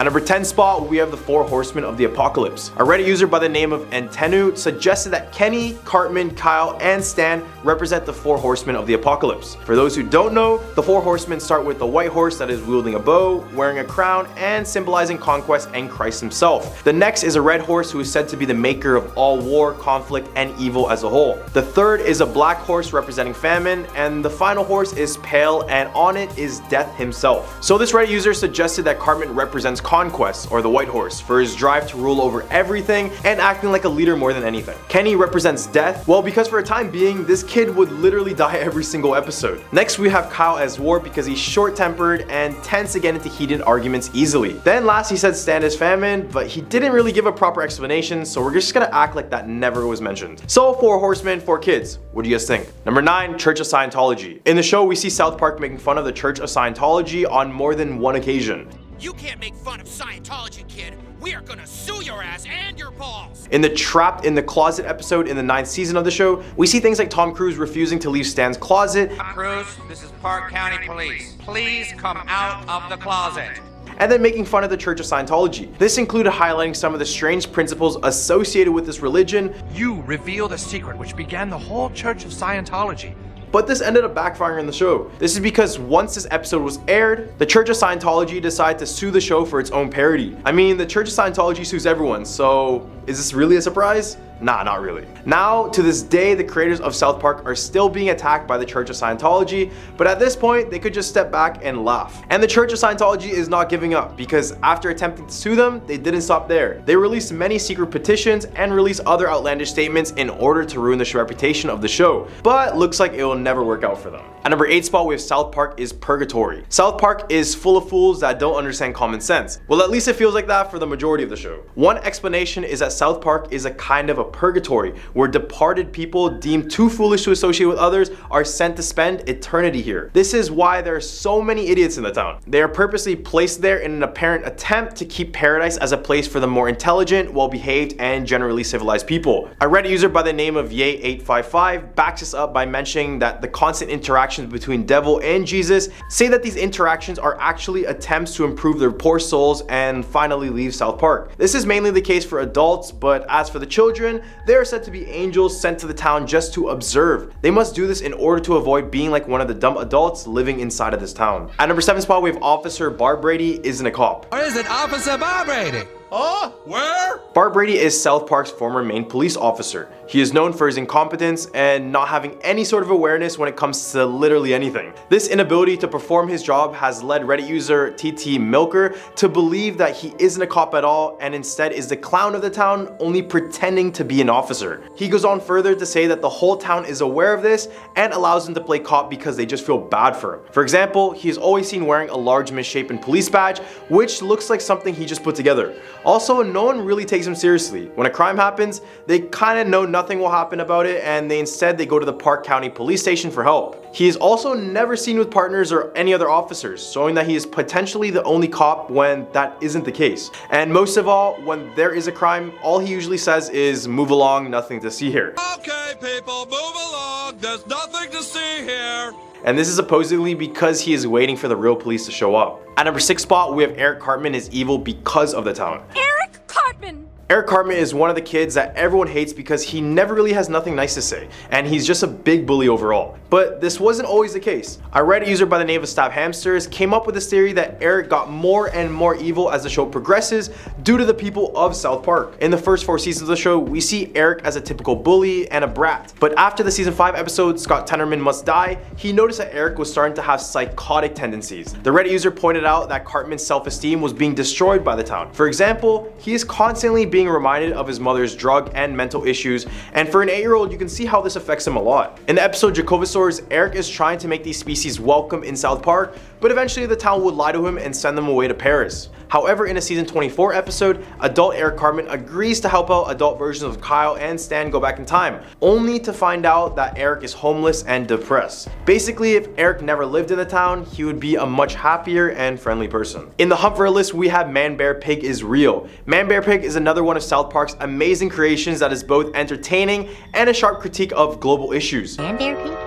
At number 10 spot, we have the 4 Horsemen of the Apocalypse. A Reddit user by the name of Antenu suggested that Kenny, Cartman, Kyle, and Stan represent the 4 Horsemen of the Apocalypse. For those who don't know, the 4 Horsemen start with the white horse that is wielding a bow, wearing a crown, and symbolizing conquest and Christ himself. The next is a red horse who is said to be the maker of all war, conflict, and evil as a whole. The third is a black horse representing famine, and the final horse is pale, and on it is death himself. So this Reddit user suggested that Cartman represents conquest, or the white horse, for his drive to rule over everything and acting like a leader more than anything. Kenny represents death, well, because for a time being, this kid would literally die every single episode. Next we have Kyle as war because he's short-tempered and tends to get into heated arguments easily. Then last he said Stan is famine, but he didn't really give a proper explanation, so we're just gonna act like that never was mentioned. So 4 horsemen, 4 kids. What do you guys think? Number 9, Church of Scientology. In the show we see South Park making fun of the Church of Scientology on more than one occasion. You can't make fun of Scientology, kid. We are gonna sue your ass and your balls. In the Trapped in the Closet episode in the 9th season of the show, we see things like Tom Cruise refusing to leave Stan's closet. Tom Cruise, this is Park County Police. Please come out of the closet. And then making fun of the Church of Scientology. This included highlighting some of the strange principles associated with this religion. You reveal the secret which began the whole Church of Scientology. But this ended up backfiring on the show. This is because once this episode was aired, the Church of Scientology decided to sue the show for its own parody. I mean, the Church of Scientology sues everyone, so is this really a surprise? Nah, not really. Now, to this day, the creators of South Park are still being attacked by the Church of Scientology, but at this point, they could just step back and laugh. And the Church of Scientology is not giving up, because after attempting to sue them, they didn't stop there. They released many secret petitions and released other outlandish statements in order to ruin the reputation of the show, but looks like it will never work out for them. At number 8 spot, we have South Park is Purgatory. South Park is full of fools that don't understand common sense. Well, at least it feels like that for the majority of the show. One explanation is that South Park is a kind of a purgatory, where departed people deemed too foolish to associate with others are sent to spend eternity here. This is why there are so many idiots in the town. They are purposely placed there in an apparent attempt to keep paradise as a place for the more intelligent, well-behaved, and generally civilized people. A Reddit user by the name of Ye855 backs this up by mentioning that the constant interactions between Devil and Jesus say that these interactions are actually attempts to improve their poor souls and finally leave South Park. This is mainly the case for adults, but as for the children, they are said to be angels sent to the town just to observe. They must do this in order to avoid being like one of the dumb adults living inside of this town. At number 7 spot, we have Officer Barb Brady isn't a cop. Or is it Officer Bob Brady? Huh? Where? Barb Brady is South Park's former main police officer. He is known for his incompetence and not having any sort of awareness when it comes to literally anything. This inability to perform his job has led Reddit user TT Milker to believe that he isn't a cop at all and instead is the clown of the town, only pretending to be an officer. He goes on further to say that the whole town is aware of this and allows him to play cop because they just feel bad for him. For example, he is always seen wearing a large misshapen police badge, which looks like something he just put together. Also, no one really takes him seriously. When a crime happens, they kinda know nothing will happen about it and they go to the Park County Police Station for help. He is also never seen with partners or any other officers, showing that he is potentially the only cop when that isn't the case. And most of all, when there is a crime, all he usually says is, "Move along, nothing to see here." Okay, people, move along. There's nothing to see here. And this is supposedly because he is waiting for the real police to show up. At number 6 spot, we have Eric Cartman is evil because of the town. Eric Cartman! Eric Cartman is one of the kids that everyone hates because he never really has nothing nice to say, and he's just a big bully overall. But this wasn't always the case. A Reddit user by the name of Stab Hamsters came up with this theory that Eric got more and more evil as the show progresses due to the people of South Park. In the first 4 seasons of the show, we see Eric as a typical bully and a brat. But after the season 5 episode, Scott Tenorman Must Die, he noticed that Eric was starting to have psychotic tendencies. The Reddit user pointed out that Cartman's self-esteem was being destroyed by the town. For example, he is constantly being reminded of his mother's drug and mental issues, and for an 8-year-old, you can see how this affects him a lot. In the episode Jacovosaurs, Eric is trying to make these species welcome in South Park, but eventually the town would lie to him and send them away to Paris. However, in a season 24 episode, adult Eric Cartman agrees to help out adult versions of Kyle and Stan go back in time, only to find out that Eric is homeless and depressed. Basically, if Eric never lived in the town, he would be a much happier and friendly person. In the hunt for a list, we have Man Bear Pig is Real. Man Bear Pig is another one of South Park's amazing creations that is both entertaining and a sharp critique of global issues. Man Bear Pig?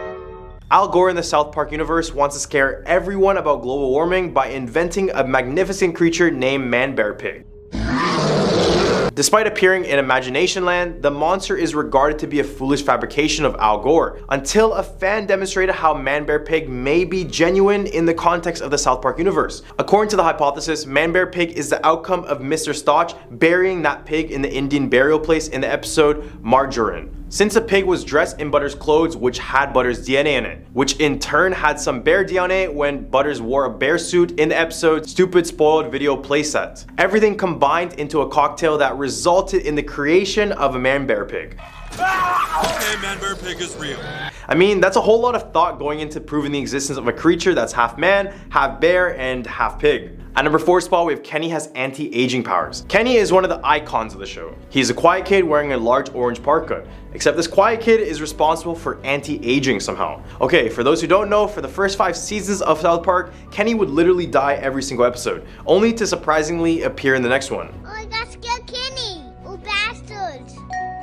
Al Gore in the South Park universe wants to scare everyone about global warming by inventing a magnificent creature named Man-Bear Pig. Despite appearing in Imagination Land, the monster is regarded to be a foolish fabrication of Al Gore, until a fan demonstrated how Man-Bear Pig may be genuine in the context of the South Park universe. According to the hypothesis, Man-Bear Pig is the outcome of Mr. Stotch burying that pig in the Indian burial place in the episode Margarine. Since the pig was dressed in Butters' clothes, which had Butters' DNA in it, which in turn had some bear DNA when Butters wore a bear suit in the episode Stupid Spoiled Video Playset. Everything combined into a cocktail that resulted in the creation of a Man-Bear Pig. Okay, Man-Bear Pig is real. I mean, that's a whole lot of thought going into proving the existence of a creature that's half man, half bear, and half pig. At number 4 spot, we have Kenny has anti-aging powers. Kenny is one of the icons of the show. He's a quiet kid wearing a large orange parka. Except this quiet kid is responsible for anti-aging somehow. Okay, for those who don't know, for the first 5 seasons of South Park, Kenny would literally die every single episode, only to surprisingly appear in the next one. Oh, I got scared, Kenny! Oh, bastards!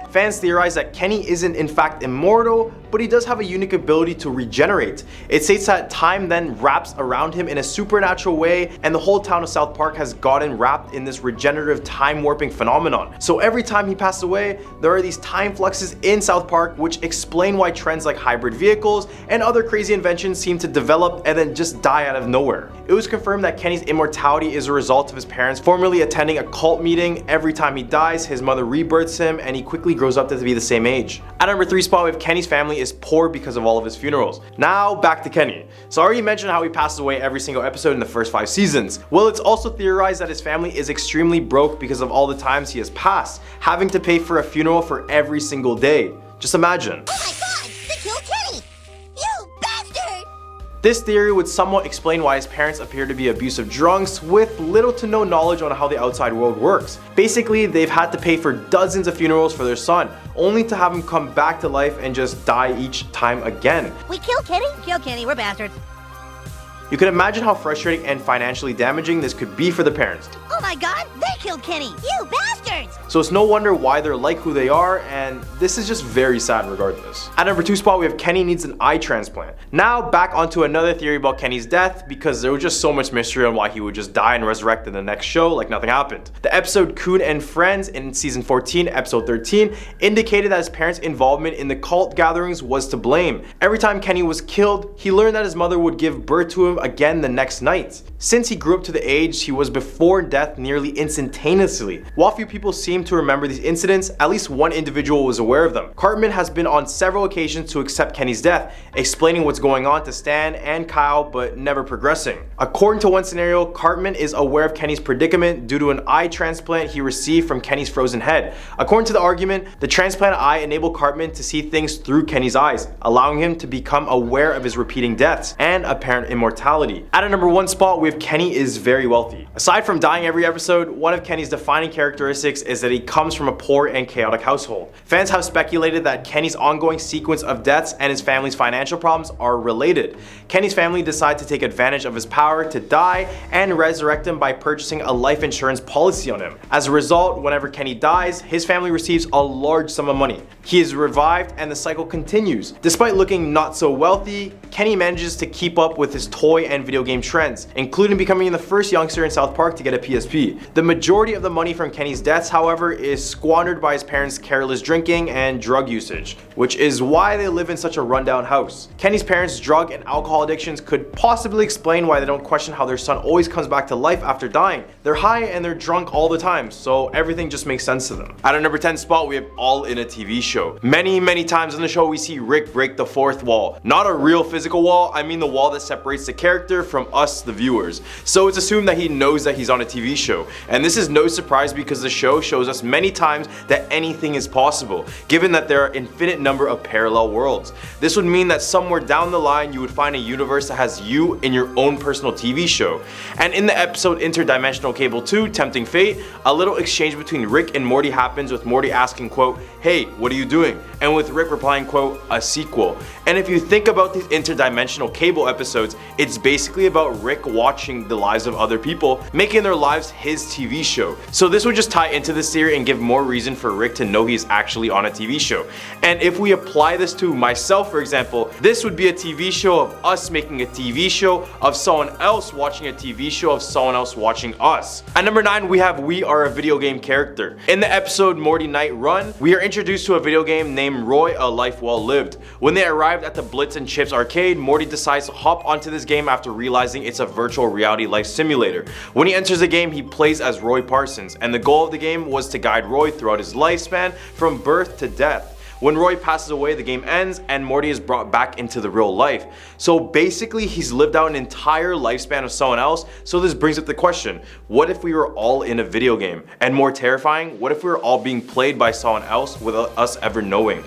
Fans theorize that Kenny isn't in fact immortal, but he does have a unique ability to regenerate. It states that time then wraps around him in a supernatural way, and the whole town of South Park has gotten wrapped in this regenerative time warping phenomenon. So every time he passes away, there are these time fluxes in South Park which explain why trends like hybrid vehicles and other crazy inventions seem to develop and then just die out of nowhere. It was confirmed that Kenny's immortality is a result of his parents formerly attending a cult meeting. Every time he dies, his mother rebirths him and he quickly grows up to be the same age. At number 3 spot, we have Kenny's family is poor because of all of his funerals. Now back to Kenny. So I already mentioned how he passes away every single episode in the first 5 seasons. Well, it's also theorized that his family is extremely broke because of all the times he has passed, having to pay for a funeral for every single day. Just imagine. Oh my god! They killed Kenny! You bastard! This theory would somewhat explain why his parents appear to be abusive drunks with little to no knowledge on how the outside world works. Basically, they've had to pay for dozens of funerals for their son, only to have him come back to life and just die each time again. We killed Kenny? Kill Kenny, we're bastards. You can imagine how frustrating and financially damaging this could be for the parents. Oh my god, they killed Kenny! You bastards! So it's no wonder why they're like who they are, and this is just very sad regardless. At number 2 spot, we have Kenny needs an eye transplant. Now back onto another theory about Kenny's death, because there was just so much mystery on why he would just die and resurrect in the next show like nothing happened. The episode Coon and Friends in season 14, episode 13, indicated that his parents' involvement in the cult gatherings was to blame. Every time Kenny was killed, he learned that his mother would give birth to him again the next night. Since he grew up to the age he was before death nearly instantaneously. While few people seem to remember these incidents, at least one individual was aware of them. Cartman has been on several occasions to accept Kenny's death, explaining what's going on to Stan and Kyle, but never progressing. According to one scenario, Cartman is aware of Kenny's predicament due to an eye transplant he received from Kenny's frozen head. According to the argument, the transplanted eye enabled Cartman to see things through Kenny's eyes, allowing him to become aware of his repeating deaths and apparent immortality. At a number 1 spot, we have Kenny is very wealthy. Aside from dying every episode, one of Kenny's defining characteristics is that he comes from a poor and chaotic household. Fans have speculated that Kenny's ongoing sequence of deaths and his family's financial problems are related. Kenny's family decide to take advantage of his power to die and resurrect him by purchasing a life insurance policy on him. As a result, whenever Kenny dies, his family receives a large sum of money. He is revived and the cycle continues. Despite looking not so wealthy, Kenny manages to keep up with his toy and video game trends, including becoming the first youngster in South Park to get a PSP. The majority of the money from Kenny's deaths, however, is squandered by his parents' careless drinking and drug usage, which is why they live in such a rundown house. Kenny's parents' drug and alcohol addictions could possibly explain why they don't question how their son always comes back to life after dying. They're high and they're drunk all the time, so everything just makes sense to them. At our number 10 spot, we have All in a TV Show. Many times in the show, we see Rick break the 4th wall. Not a real physical wall, I mean the wall that separates the character from us, the viewers. So it's assumed that he knows that he's on a TV show. And this is no surprise because the show shows us many times that anything is possible, given that there are an infinite number of parallel worlds. This would mean that somewhere down the line you would find a universe that has you in your own personal TV show. And in the episode Interdimensional Cable 2, Tempting Fate, a little exchange between Rick and Morty happens with Morty asking, quote, "Hey, what are you doing? And with Rick replying, quote, a sequel. And if you think about these interdimensional cable episodes, it's basically about Rick watching the lives of other people, making their lives his TV show. So this would just tie into this theory and give more reason for Rick to know he's actually on a TV show. And if we apply this to myself, for example, this would be a TV show of us making a TV show of someone else watching a TV show of someone else watching us. At number 9, we have We Are a Video Game Character. In the episode Morty Night Run, we are introduced to a video game named Roy: A Life Well Lived. When they arrived at the Blitz and Chips arcade, Morty decides to hop onto this game after realizing it's a virtual reality life simulator. When he enters the game, he plays as Roy Parsons, and the goal of the game was to guide Roy throughout his lifespan from birth to death. When Roy passes away, the game ends and Morty is brought back into the real life. So basically, he's lived out an entire lifespan of someone else. So this brings up the question, what if we were all in a video game? And more terrifying, what if we were all being played by someone else without us ever knowing?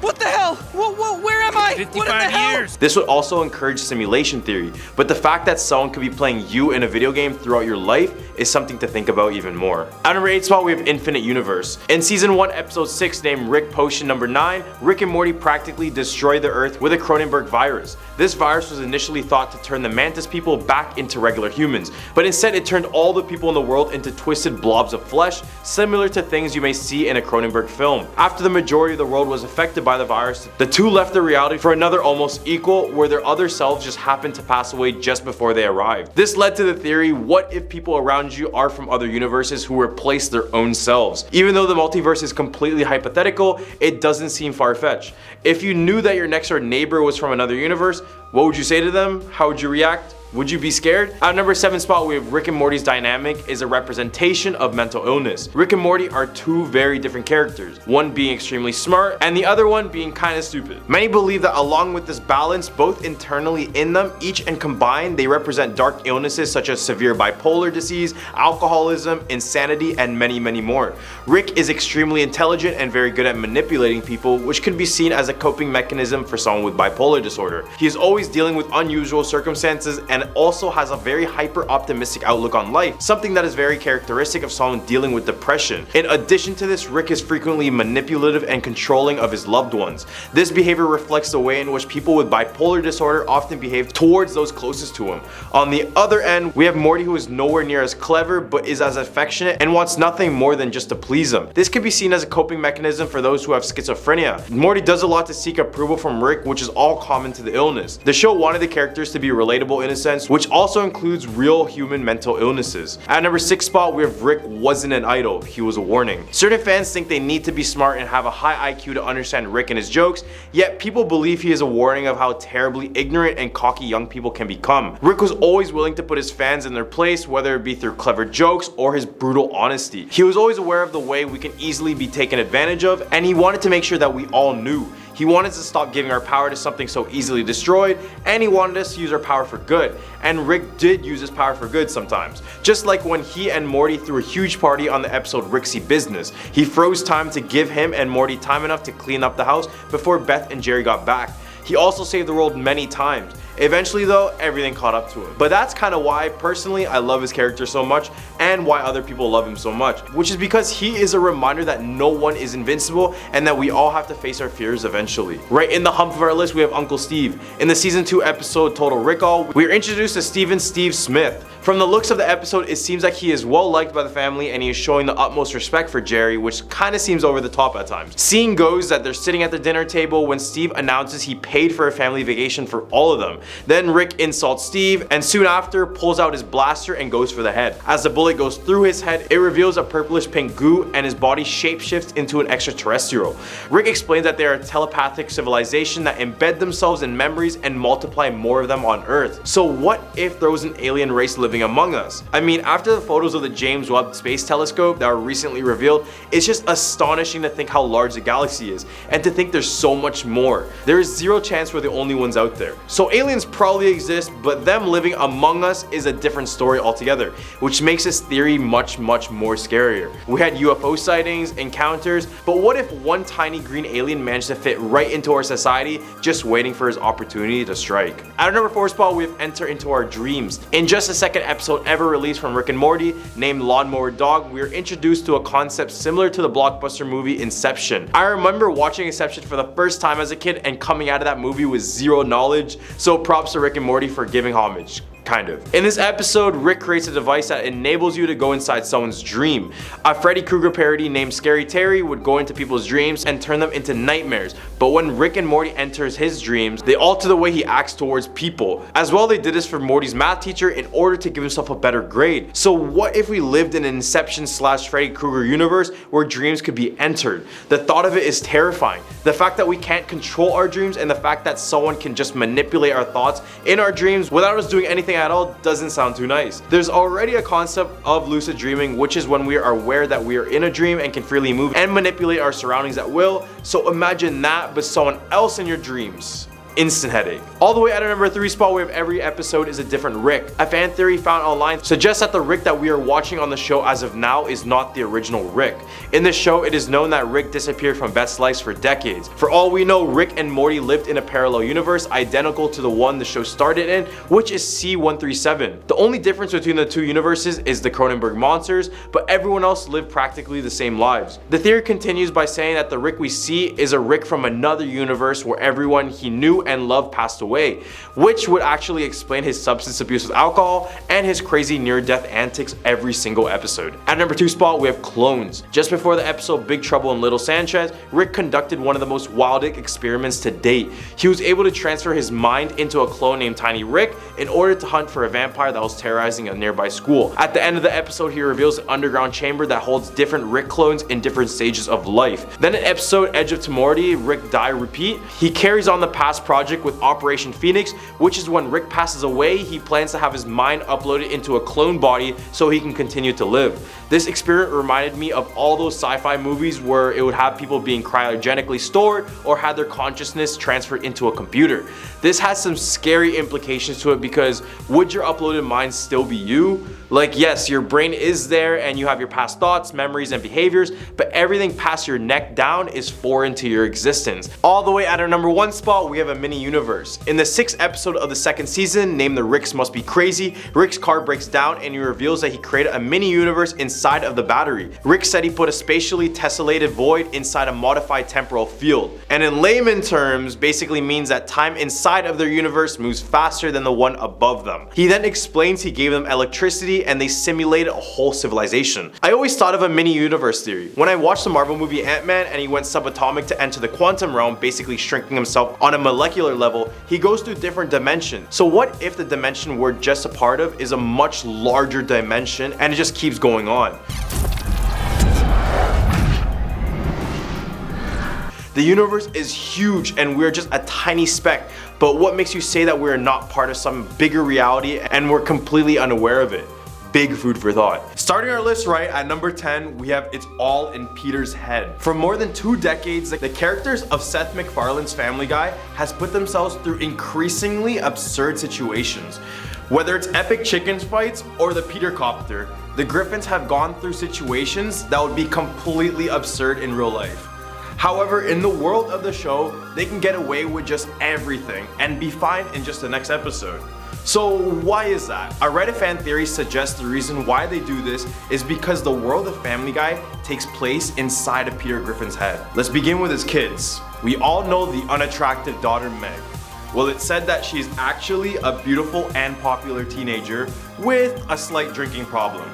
What the hell? Where am I? 55 years. This would also encourage simulation theory, but the fact that someone could be playing you in a video game throughout your life is something to think about even more. At number 8 spot, we have Infinite Universe. In season 1, episode 6, named Rick Potion number 9, Rick and Morty practically destroy the Earth with a Cronenberg virus. This virus was initially thought to turn the Mantis people back into regular humans, but instead it turned all the people in the world into twisted blobs of flesh, similar to things you may see in a Cronenberg film. After the majority of the world was affected by the virus, the two left their reality for another almost equal, where their other selves just happened to pass away just before they arrived. This led to the theory, what if people around you are from other universes who replace their own selves? Even though the multiverse is completely hypothetical, it doesn't seem far-fetched. If you knew that your next door neighbor was from another universe, what would you say to them? How would you react? Would you be scared? At number 7 spot, we have Rick and Morty's dynamic is a representation of mental illness. Rick and Morty are two very different characters, one being extremely smart and the other one being kinda stupid. Many believe that along with this balance, both internally in them, each and combined, they represent dark illnesses such as severe bipolar disease, alcoholism, insanity, and many more. Rick is extremely intelligent and very good at manipulating people, which could be seen as a coping mechanism for someone with bipolar disorder. He is always dealing with unusual circumstances and also has a very hyper-optimistic outlook on life, something that is very characteristic of someone dealing with depression. In addition to this, Rick is frequently manipulative and controlling of his loved ones. This behavior reflects the way in which people with bipolar disorder often behave towards those closest to him. On the other end, we have Morty, who is nowhere near as clever but is as affectionate and wants nothing more than just to please him. This can be seen as a coping mechanism for those who have schizophrenia. Morty does a lot to seek approval from Rick, which is all common to the illness. The show wanted the characters to be relatable in a sense, which also includes real human mental illnesses. At number 6 spot, we have Rick wasn't an idol, he was a warning. Certain fans think they need to be smart and have a high IQ to understand Rick and his jokes, yet people believe he is a warning of how terribly ignorant and cocky young people can become. Rick was always willing to put his fans in their place, whether it be through clever jokes or his brutal honesty. He was always aware of the way we can easily be taken advantage of, and he wanted to make sure that we all knew. He wanted to stop giving our power to something so easily destroyed, and he wanted us to use our power for good. And Rick did use his power for good sometimes. Just like when he and Morty threw a huge party on the episode Rick's Business. He froze time to give him and Morty time enough to clean up the house before Beth and Jerry got back. He also saved the world many times. Eventually though, everything caught up to him. But that's kind of why personally I love his character so much, and why other people love him so much, which is because he is a reminder that no one is invincible and that we all have to face our fears eventually. Right in the hump of our list, we have Uncle Steve. In the season 2 episode Total Recall, we are introduced to Steve Smith. From the looks of the episode, it seems like he is well liked by the family and he is showing the utmost respect for Jerry, which kind of seems over the top at times. Scene goes that they're sitting at the dinner table when Steve announces he paid for a family vacation for all of them. Then Rick insults Steve and soon after pulls out his blaster and goes for the head. As the bullet goes through his head, it reveals a purplish pink goo and his body shapeshifts into an extraterrestrial. Rick explains that they are a telepathic civilization that embed themselves in memories and multiply more of them on Earth. So what if there was an alien race living among us? I mean, after the photos of the James Webb Space Telescope that were recently revealed, it's just astonishing to think how large the galaxy is and to think there's so much more. There is zero chance we're the only ones out there. So aliens probably exist, but them living among us is a different story altogether, which makes this theory much more scarier. We had UFO sightings, encounters, but what if one tiny green alien managed to fit right into our society, just waiting for his opportunity to strike? At our number 4 spot, we have Enter Into Our Dreams. In just a second, second episode ever released from Rick and Morty, named Lawnmower Dog, we are introduced to a concept similar to the blockbuster movie Inception. I remember watching Inception for the first time as a kid and coming out of that movie with zero knowledge, so props to Rick and Morty for giving homage. Kind of. In this episode, Rick creates a device that enables you to go inside someone's dream. A Freddy Krueger parody named Scary Terry would go into people's dreams and turn them into nightmares, but when Rick and Morty enters his dreams, they alter the way he acts towards people. As well, they did this for Morty's math teacher in order to give himself a better grade. So what if we lived in an Inception / Freddy Krueger universe where dreams could be entered? The thought of it is terrifying. The fact that we can't control our dreams and the fact that someone can just manipulate our thoughts in our dreams without us doing anything at all doesn't sound too nice. There's already a concept of lucid dreaming, which is when we are aware that we are in a dream and can freely move and manipulate our surroundings at will. So imagine that, but someone else in your dreams. Instant headache. All the way at our number 3 spot, we have every episode is a different Rick. A fan theory found online suggests that the Rick that we are watching on the show as of now is not the original Rick. In the show, it is known that Rick disappeared from Beth's life for decades. For all we know, Rick and Morty lived in a parallel universe identical to the one the show started in, which is C-137. The only difference between the two universes is the Cronenberg monsters, but everyone else lived practically the same lives. The theory continues by saying that the Rick we see is a Rick from another universe where everyone he knew and loved passed away, which would actually explain his substance abuse with alcohol and his crazy near-death antics every single episode. At number 2 spot, we have clones. Just before the episode Big Trouble in Little Sanchez, Rick conducted one of the most wild experiments to date. He was able to transfer his mind into a clone named Tiny Rick in order to hunt for a vampire that was terrorizing a nearby school. At the end of the episode, he reveals an underground chamber that holds different Rick clones in different stages of life. Then in episode Edge of Tomorrow, Rick Die Repeat, he carries on the past project with Operation Phoenix, which is when Rick passes away, he plans to have his mind uploaded into a clone body so he can continue to live. This experiment reminded me of all those sci-fi movies where it would have people being cryogenically stored or had their consciousness transferred into a computer. This has some scary implications to it because would your uploaded mind still be you? Like, yes, your brain is there and you have your past thoughts, memories, and behaviors, but everything past your neck down is foreign to your existence. All the way at our number 1 spot, we have a mini universe. In the 6th episode of the 2nd season, named The Ricks Must Be Crazy, Rick's car breaks down and he reveals that he created a mini universe inside of the battery. Rick said he put a spatially tessellated void inside a modified temporal field. And in layman terms, basically means that time inside of their universe moves faster than the one above them. He then explains he gave them electricity and they simulated a whole civilization. I always thought of a mini universe theory. When I watched the Marvel movie Ant-Man and he went subatomic to enter the quantum realm, basically shrinking himself on a molecular level, he goes through different dimensions. So what if the dimension we're just a part of is a much larger dimension and it just keeps going on? The universe is huge and we're just a tiny speck, but what makes you say that we're not part of some bigger reality and we're completely unaware of it? Big food for thought. Starting our list right at number 10, we have It's All in Peter's Head. For more than 2 decades, the characters of Seth MacFarlane's Family Guy has put themselves through increasingly absurd situations. Whether it's epic chicken fights or the Peter Copter, the Griffins have gone through situations that would be completely absurd in real life. However, in the world of the show, they can get away with just everything and be fine in just the next episode. So why is that? A Reddit fan theory suggests the reason why they do this is because the world of Family Guy takes place inside of Peter Griffin's head. Let's begin with his kids. We all know the unattractive daughter Meg. Well, it's said that she's actually a beautiful and popular teenager with a slight drinking problem.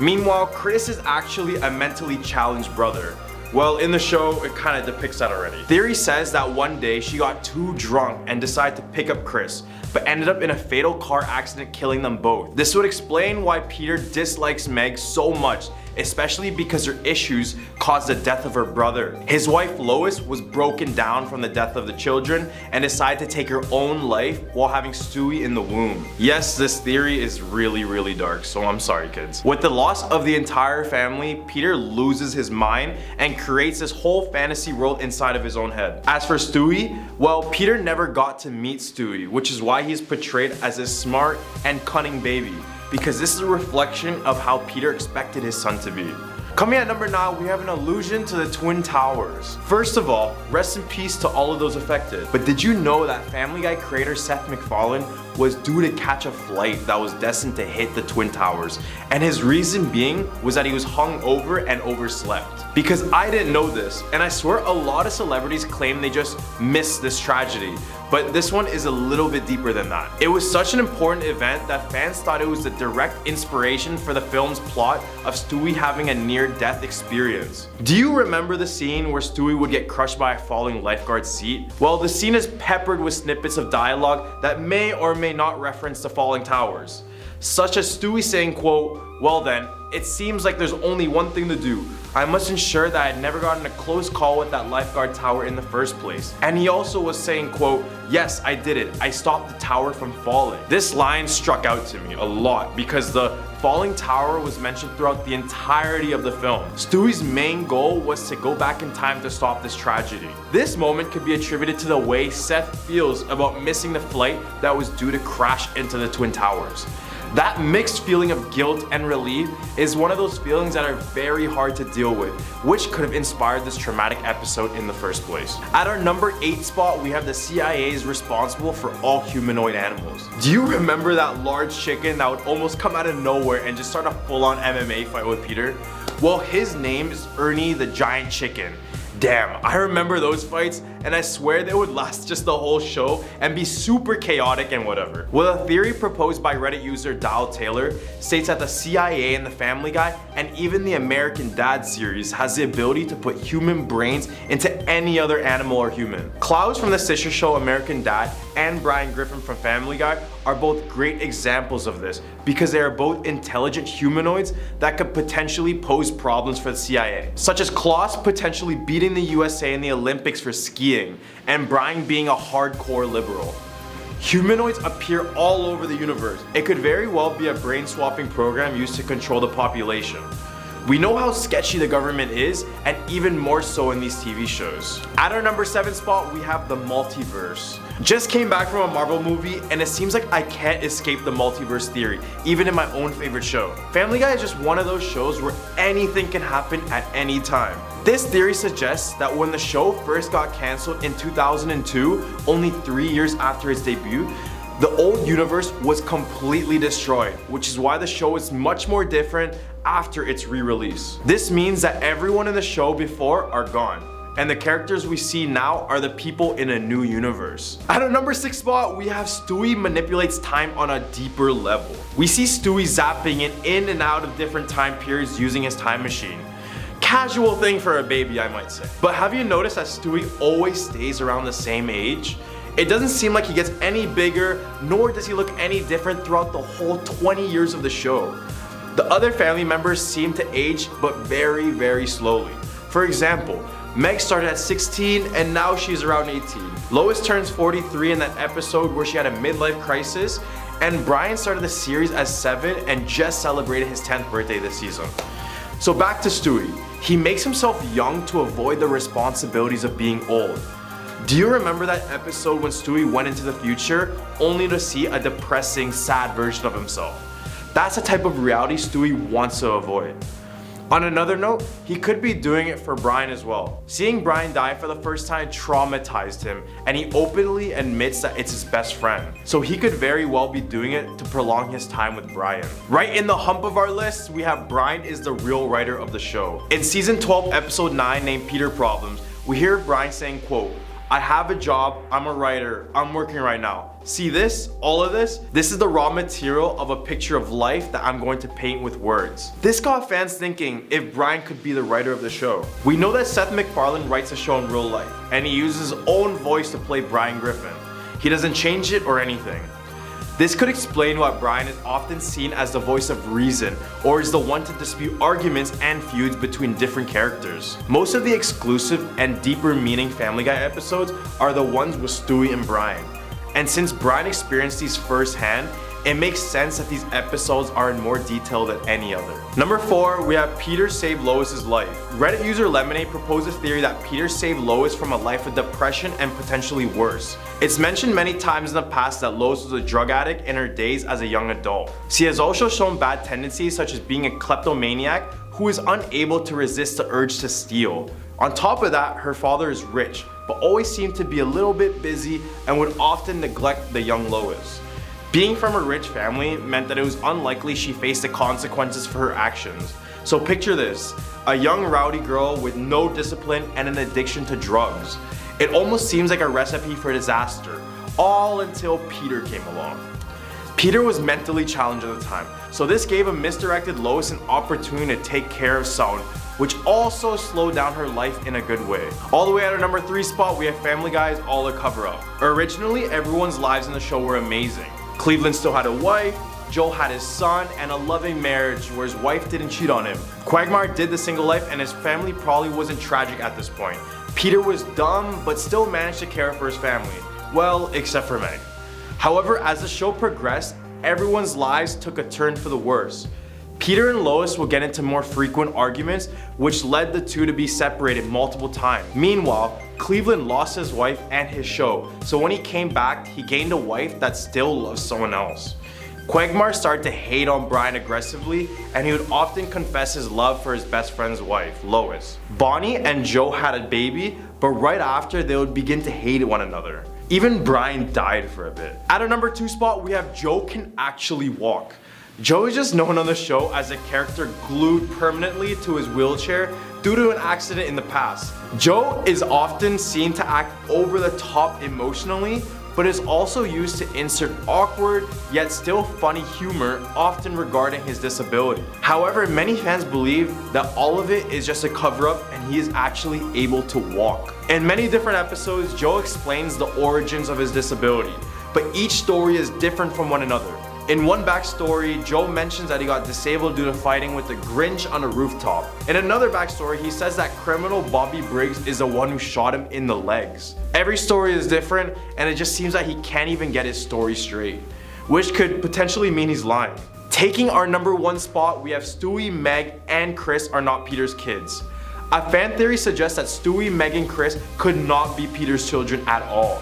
Meanwhile, Chris is actually a mentally challenged brother. Well, in the show, it kind of depicts that already. Theory says that one day she got too drunk and decided to pick up Chris, but ended up in a fatal car accident killing them both. This would explain why Peter dislikes Meg so much, especially because her issues caused the death of her brother. His wife Lois was broken down from the death of the children and decided to take her own life while having Stewie in the womb. Yes, this theory is really dark, so I'm sorry kids. With the loss of the entire family, Peter loses his mind and creates this whole fantasy world inside of his own head. As for Stewie, well, Peter never got to meet Stewie, which is why he's portrayed as a smart and cunning baby, because this is a reflection of how Peter expected his son to be. Coming at number 9, we have an allusion to the Twin Towers. First of all, rest in peace to all of those affected. But did you know that Family Guy creator Seth MacFarlane was due to catch a flight that was destined to hit the Twin Towers, and his reason being was that he was hungover and overslept. Because I didn't know this, and I swear a lot of celebrities claim they just missed this tragedy, but this one is a little bit deeper than that. It was such an important event that fans thought it was the direct inspiration for the film's plot of Stewie having a near-death experience. Do you remember the scene where Stewie would get crushed by a falling lifeguard seat? Well, the scene is peppered with snippets of dialogue that may or may not reference the falling towers, such as Stewie saying, quote, "Well then, it seems like there's only one thing to do. I must ensure that I had never gotten a close call with that lifeguard tower in the first place." And he also was saying, quote, "Yes, I did it. I stopped the tower from falling." This line struck out to me a lot because the falling tower was mentioned throughout the entirety of the film. Stewie's main goal was to go back in time to stop this tragedy. This moment could be attributed to the way Seth feels about missing the flight that was due to crash into the Twin Towers. That mixed feeling of guilt and relief is one of those feelings that are very hard to deal with, which could have inspired this traumatic episode in the first place. At our number 8 spot, we have the CIA is responsible for all humanoid animals. Do you remember that large chicken that would almost come out of nowhere and just start a full-on MMA fight with Peter? Well, his name is Ernie the Giant Chicken. Damn, I remember those fights, and I swear they would last just the whole show and be super chaotic and whatever. Well, a theory proposed by Reddit user Dal Taylor states that the CIA and the Family Guy and even the American Dad series has the ability to put human brains into any other animal or human. Klaus from the sister show American Dad and Brian Griffin from Family Guy are both great examples of this because they are both intelligent humanoids that could potentially pose problems for the CIA, such as Klaus potentially beating the USA in the Olympics for skiing and Brian being a hardcore liberal. Humanoids appear all over the universe. It could very well be a brain swapping program used to control the population. We know how sketchy the government is, and even more so in these TV shows. At our number 7 spot, we have the multiverse. Just came back from a Marvel movie, and it seems like I can't escape the multiverse theory, even in my own favorite show. Family Guy is just one of those shows where anything can happen at any time. This theory suggests that when the show first got cancelled in 2002, only 3 years after its debut, the old universe was completely destroyed, which is why the show is much more different after its re-release. This means that everyone in the show before are gone, and the characters we see now are the people in a new universe. At our number 6 spot, we have Stewie manipulates time on a deeper level. We see Stewie zapping in and out of different time periods using his time machine. Casual thing for a baby, I might say. But have you noticed that Stewie always stays around the same age? It doesn't seem like he gets any bigger, nor does he look any different throughout the whole 20 years of the show. The other family members seem to age, but very, very slowly. For example, Meg started at 16 and now she's around 18. Lois turns 43 in that episode where she had a midlife crisis, and Brian started the series as 7 and just celebrated his 10th birthday this season. So back to Stewie. He makes himself young to avoid the responsibilities of being old. Do you remember that episode when Stewie went into the future only to see a depressing, sad version of himself? That's the type of reality Stewie wants to avoid. On another note, he could be doing it for Brian as well. Seeing Brian die for the first time traumatized him, and he openly admits that it's his best friend. So he could very well be doing it to prolong his time with Brian. Right in the hump of our list, we have Brian is the real writer of the show. In season 12, episode 9, named Peter Problems, we hear Brian saying, quote, "I have a job, I'm a writer, I'm working right now. See this? All of this? This is the raw material of a picture of life that I'm going to paint with words." This got fans thinking if Brian could be the writer of the show. We know that Seth MacFarlane writes the show in real life, and he uses his own voice to play Brian Griffin. He doesn't change it or anything. This could explain why Brian is often seen as the voice of reason, or is the one to dispute arguments and feuds between different characters. Most of the exclusive and deeper meaning Family Guy episodes are the ones with Stewie and Brian. And since Brian experienced these firsthand, it makes sense that these episodes are in more detail than any other. Number 4, we have Peter saved Lois's life. Reddit user Lemonade proposed a theory that Peter saved Lois from a life of depression and potentially worse. It's mentioned many times in the past that Lois was a drug addict in her days as a young adult. She has also shown bad tendencies such as being a kleptomaniac who is unable to resist the urge to steal. On top of that, her father is rich, but always seemed to be a little bit busy and would often neglect the young Lois. Being from a rich family meant that it was unlikely she faced the consequences for her actions. So picture this, a young rowdy girl with no discipline and an addiction to drugs. It almost seems like a recipe for disaster, all until Peter came along. Peter was mentally challenged at the time, so this gave a misdirected Lois an opportunity to take care of someone, which also slowed down her life in a good way. All the way at our number 3 spot, we have Family Guy's All a Cover-Up. Originally, everyone's lives in the show were amazing. Cleveland still had a wife, Joel had his son, and a loving marriage where his wife didn't cheat on him. Quagmire did the single life and his family probably wasn't tragic at this point. Peter was dumb, but still managed to care for his family. Well, except for Meg. However, as the show progressed, everyone's lives took a turn for the worse. Peter and Lois will get into more frequent arguments, which led the two to be separated multiple times. Meanwhile, Cleveland lost his wife and his show, so when he came back, he gained a wife that still loves someone else. Quagmire started to hate on Brian aggressively, and he would often confess his love for his best friend's wife, Lois. Bonnie and Joe had a baby, but right after they would begin to hate one another. Even Brian died for a bit. At our number 2 spot, we have Joe Can Actually Walk. Joe is just known on the show as a character glued permanently to his wheelchair due to an accident in the past. Joe is often seen to act over the top emotionally, but is also used to insert awkward yet still funny humor, often regarding his disability. However, many fans believe that all of it is just a cover-up and he is actually able to walk. In many different episodes, Joe explains the origins of his disability, but each story is different from one another. In one backstory, Joe mentions that he got disabled due to fighting with the Grinch on a rooftop. In another backstory, he says that criminal Bobby Briggs is the one who shot him in the legs. Every story is different, and it just seems that he can't even get his story straight, which could potentially mean he's lying. Taking our number 1 spot, we have Stewie, Meg, and Chris are not Peter's kids. A fan theory suggests that Stewie, Meg, and Chris could not be Peter's children at all.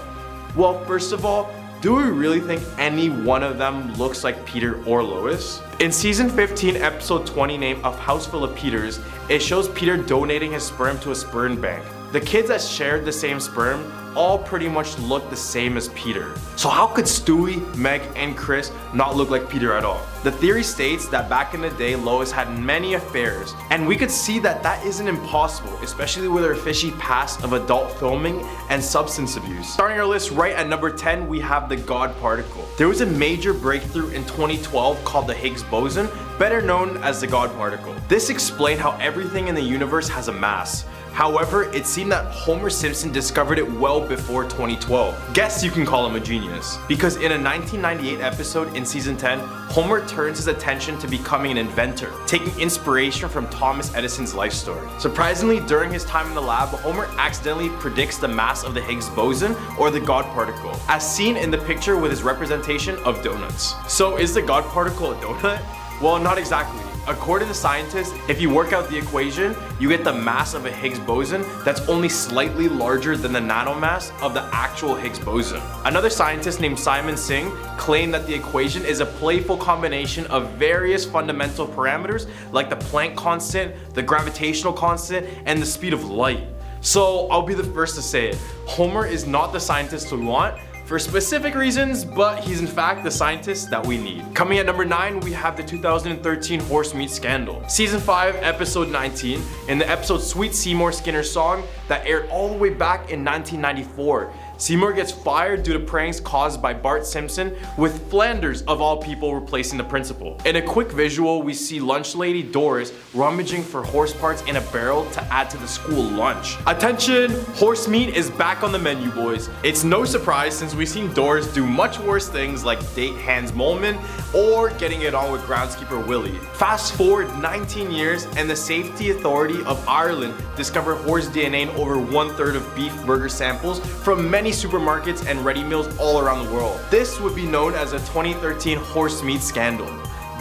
Well, first of all, do we really think any one of them looks like Peter or Lois? In season 15, episode 20 named A House Full of Peters, it shows Peter donating his sperm to a sperm bank. The kids that shared the same sperm all pretty much look the same as Peter. So how could Stewie, Meg, and Chris not look like Peter at all? The theory states that back in the day, Lois had many affairs, and we could see that that isn't impossible, especially with her fishy past of adult filming and substance abuse. Starting our list right at number 10, we have the God particle. There was a major breakthrough in 2012 called the Higgs boson, better known as the God particle. This explained how everything in the universe has a mass. However, it seemed that Homer Simpson discovered it well before 2012. Guess you can call him a genius. Because in a 1998 episode in season 10, Homer turns his attention to becoming an inventor, taking inspiration from Thomas Edison's life story. Surprisingly, during his time in the lab, Homer accidentally predicts the mass of the Higgs boson, or the God particle, as seen in the picture with his representation of donuts. So is the God particle a donut? Well, not exactly. According to scientists, if you work out the equation, you get the mass of a Higgs boson that's only slightly larger than the nanomass of the actual Higgs boson. Another scientist named Simon Singh claimed that the equation is a playful combination of various fundamental parameters like the Planck constant, the gravitational constant, and the speed of light. So I'll be the first to say it, Homer is not the scientist we want, for specific reasons, but he's in fact the scientist that we need. Coming at number 9, we have the 2013 horse meat scandal. Season 5, episode 19, in the episode Sweet Seymour Skinner's Song that aired all the way back in 1994. Seymour gets fired due to pranks caused by Bart Simpson, with Flanders of all people replacing the principal. In a quick visual, we see lunch lady Doris rummaging for horse parts in a barrel to add to the school lunch. Attention! Horse meat is back on the menu, boys. It's no surprise since we've seen Doris do much worse things like date Hans Molman or getting it on with groundskeeper Willie. Fast forward 19 years and the Safety Authority of Ireland discovered horse DNA in over 1/3 of beef burger samples from many supermarkets and ready meals all around the world. This would be known as a 2013 horse meat scandal.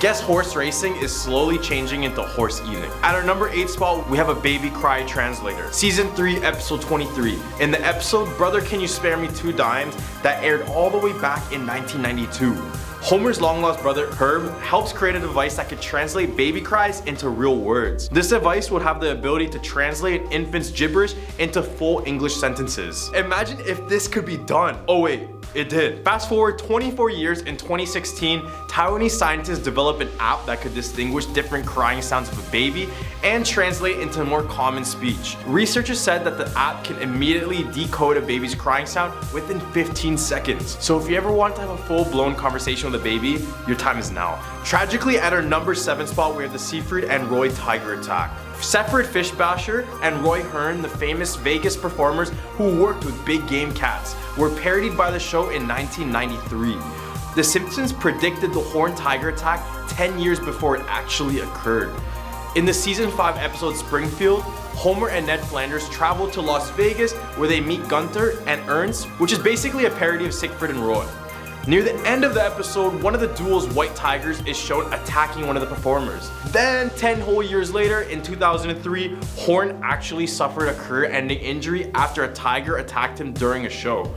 Guess horse racing is slowly changing into horse eating. At our number 8 spot, we have a baby cry translator. Season 3, episode 23. In the episode Brother Can You Spare Me 2 Dimes that aired all the way back in 1992. Homer's long-lost brother, Herb, helps create a device that could translate baby cries into real words. This device would have the ability to translate infants' gibberish into full English sentences. Imagine if this could be done. Oh wait, It did. Fast forward 24 years, in 2016, Taiwanese scientists developed an app that could distinguish different crying sounds of a baby and translate into more common speech. Researchers said that the app can immediately decode a baby's crying sound within 15 seconds. So if you ever want to have a full-blown conversation with a baby, your time is now. Tragically, at our number 7 spot, we have the Seafried and Roy tiger attack. Separate Fishbasher and Roy Hearn, the famous Vegas performers who worked with big game cats, were parodied by the show in 1993. The Simpsons predicted the horned tiger attack 10 years before it actually occurred. In the season 5 episode Springfield, Homer and Ned Flanders travel to Las Vegas where they meet Gunther and Ernst, which is basically a parody of Siegfried and Roy. Near the end of the episode, one of the duo's white tigers is shown attacking one of the performers. Then 10 whole years later, in 2003, Horn actually suffered a career-ending injury after a tiger attacked him during a show.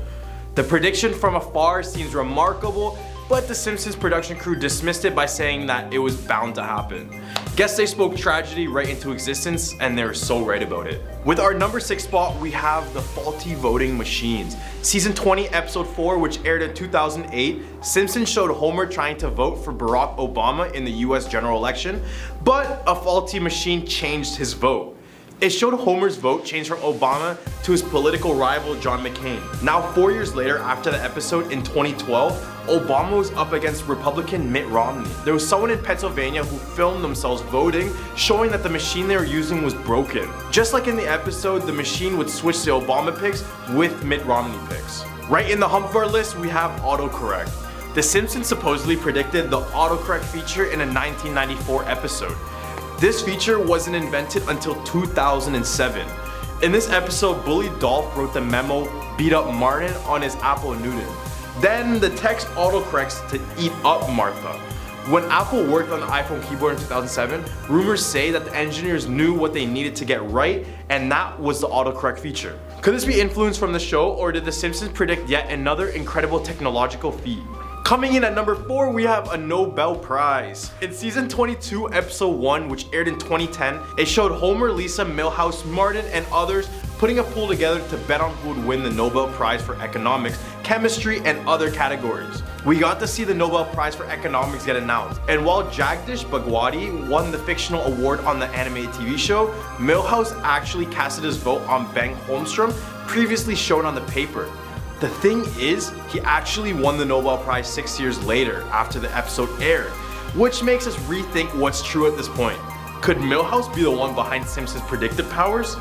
The prediction from afar seems remarkable, but the Simpsons production crew dismissed it by saying that it was bound to happen. Guess they spoke tragedy right into existence, and they were so right about it. With our number 6 spot, we have the faulty voting machines. Season 20, episode 4, which aired in 2008, Simpsons showed Homer trying to vote for Barack Obama in the US general election, but a faulty machine changed his vote. It showed Homer's vote change from Obama to his political rival John McCain. Now 4 years later, after the episode in 2012, Obama was up against Republican Mitt Romney. There was someone in Pennsylvania who filmed themselves voting, showing that the machine they were using was broken. Just like in the episode, the machine would switch the Obama picks with Mitt Romney picks. Right in the hump of our list, we have autocorrect. The Simpsons supposedly predicted the autocorrect feature in a 1994 episode. This feature wasn't invented until 2007. In this episode, Bully Dolph wrote the memo, beat up Martin on his Apple Newton. Then the text autocorrects to eat up Martha. When Apple worked on the iPhone keyboard in 2007, rumors say that the engineers knew what they needed to get right, and that was the autocorrect feature. Could this be influenced from the show, or did the Simpsons predict yet another incredible technological feat? Coming in at number 4, we have a Nobel Prize. In season 22, episode 1, which aired in 2010, it showed Homer, Lisa, Milhouse, Martin, and others putting a pool together to bet on who would win the Nobel Prize for economics, chemistry, and other categories. We got to see the Nobel Prize for economics get announced, and while Jagdish Bhagwati won the fictional award on the animated TV show, Milhouse actually casted his vote on Bengt Holmstrom, previously shown on the paper. The thing is, he actually won the Nobel Prize 6 years later after the episode aired, which makes us rethink what's true at this point. Could Milhouse be the one behind Simpsons' predictive powers?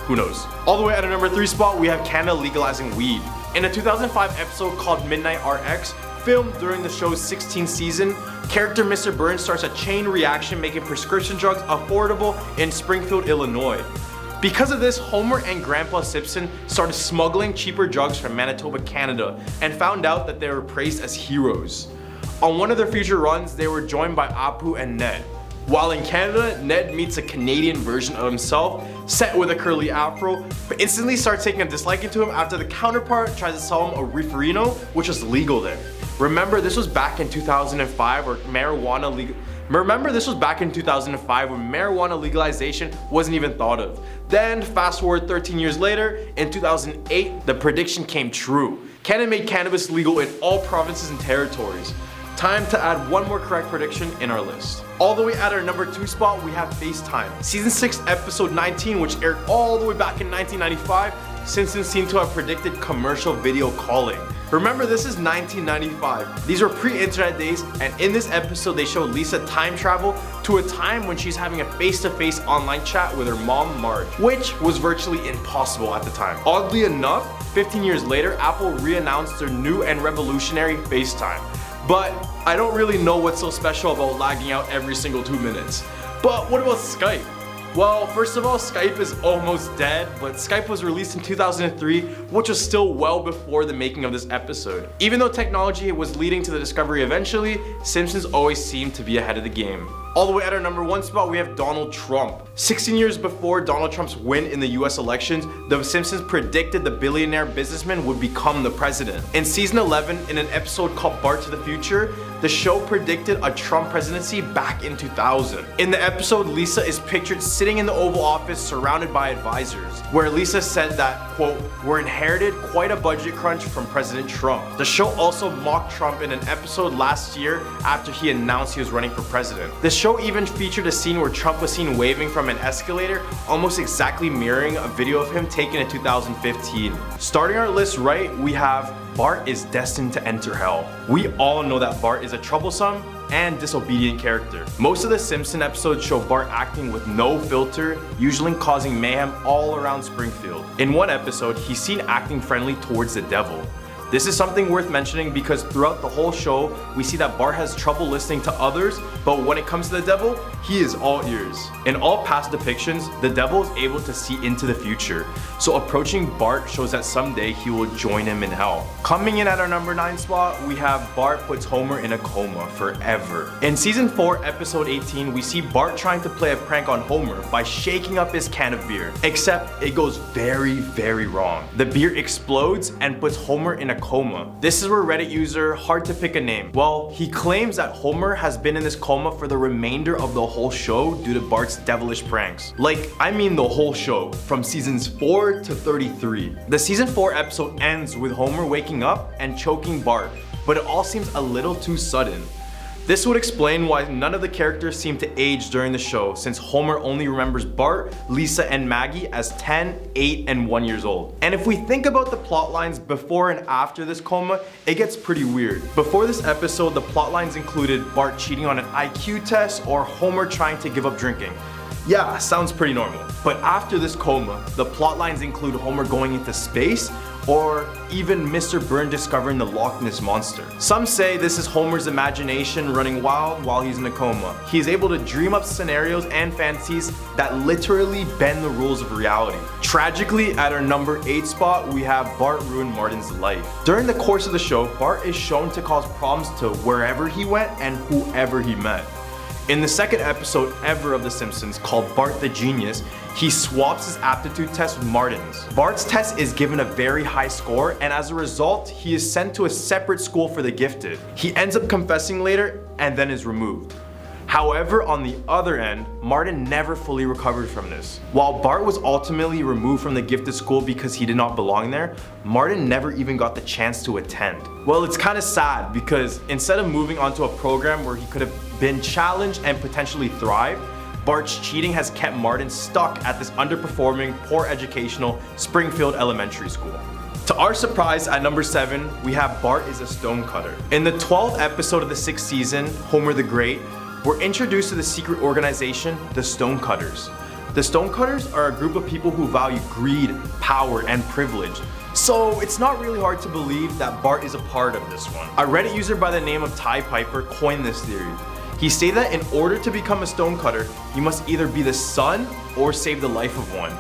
Who knows? All the way at our number 3 spot, we have Canada legalizing weed. In a 2005 episode called Midnight RX, filmed during the show's 16th season, character Mr. Burns starts a chain reaction making prescription drugs affordable in Springfield, Illinois. Because of this, Homer and Grandpa Simpson started smuggling cheaper drugs from Manitoba, Canada, and found out that they were praised as heroes. On one of their future runs, they were joined by Apu and Ned. While in Canada, Ned meets a Canadian version of himself, set with a curly afro, but instantly starts taking a disliking to him after the counterpart tries to sell him a reeferino, which was legal there. Remember, this was back in 2005 where marijuana legalization wasn't even thought of. Then, fast forward 13 years later, in 2008, the prediction came true. Canada made cannabis legal in all provinces and territories. Time to add one more correct prediction in our list. All the way at our number 2 spot, we have FaceTime. Season 6, episode 19, which aired all the way back in 1995, Simpsons seem to have predicted commercial video calling. Remember, this is 1995. These were pre-internet days, and in this episode they showed Lisa time travel to a time when she's having a face-to-face online chat with her mom, Marge, which was virtually impossible at the time. Oddly enough, 15 years later, Apple re-announced their new and revolutionary FaceTime. But I don't really know what's so special about lagging out every single 2 minutes. But what about Skype? Well, first of all, Skype is almost dead, but Skype was released in 2003, which was still well before the making of this episode. Even though technology was leading to the discovery eventually, Simpsons always seemed to be ahead of the game. All the way at our number 1 spot, we have Donald Trump. 16 years before Donald Trump's win in the US elections, The Simpsons predicted the billionaire businessman would become the president. In season 11, in an episode called Bart to the Future, the show predicted a Trump presidency back in 2000. In the episode, Lisa is pictured sitting in the Oval Office surrounded by advisors, where Lisa said that, quote, "we're inherited quite a budget crunch from President Trump." The show also mocked Trump in an episode last year after he announced he was running for president. The show even featured a scene where Trump was seen waving from an escalator, almost exactly mirroring a video of him taken in 2015. Starting our list right, we have Bart is destined to enter hell. We all know that Bart is a troublesome and disobedient character. Most of the Simpsons episodes show Bart acting with no filter, usually causing mayhem all around Springfield. In one episode, he's seen acting friendly towards the devil. This is something worth mentioning because throughout the whole show, we see that Bart has trouble listening to others, but when it comes to the devil, he is all ears. In all past depictions, the devil is able to see into the future, so approaching Bart shows that someday he will join him in hell. Coming in at our number 9 spot, we have Bart puts Homer in a coma forever. In season 4, episode 18, we see Bart trying to play a prank on Homer by shaking up his can of beer, except it goes very, very wrong. The beer explodes and puts Homer in a coma. This is where Reddit user Hard to Pick a Name, well, he claims that Homer has been in this coma for the remainder of the whole show due to Bart's devilish pranks. Like, I mean the whole show, from seasons 4 to 33. The season 4 episode ends with Homer waking up and choking Bart, but it all seems a little too sudden. This would explain why none of the characters seem to age during the show, since Homer only remembers Bart, Lisa, and Maggie as 10, 8, and 1 years old. And if we think about the plot lines before and after this coma, it gets pretty weird. Before this episode, the plot lines included Bart cheating on an IQ test or Homer trying to give up drinking. Yeah, sounds pretty normal. But after this coma, the plot lines include Homer going into space, or even Mr. Burns discovering the Loch Ness Monster. Some say this is Homer's imagination running wild while he's in a coma. He is able to dream up scenarios and fantasies that literally bend the rules of reality. Tragically, at our number 8 spot, we have Bart ruin Martin's life. During the course of the show, Bart is shown to cause problems to wherever he went and whoever he met. In the second episode ever of The Simpsons, called Bart the Genius, he swaps his aptitude test with Martin's. Bart's test is given a very high score, and as a result, he is sent to a separate school for the gifted. He ends up confessing later and then is removed. However, on the other end, Martin never fully recovered from this. While Bart was ultimately removed from the gifted school because he did not belong there, Martin never even got the chance to attend. Well, it's kind of sad because instead of moving onto a program where he could have been challenged and potentially thrive, Bart's cheating has kept Martin stuck at this underperforming, poor educational Springfield Elementary School. To our surprise, at number 7, we have Bart is a stonecutter. In the 12th episode of the 6th season, Homer the Great, we're introduced to the secret organization, the Stonecutters. The Stonecutters are a group of people who value greed, power, and privilege. So it's not really hard to believe that Bart is a part of this one. A Reddit user by the name of Ty Piper coined this theory. He stated that in order to become a stonecutter, you must either be the son or save the life of one.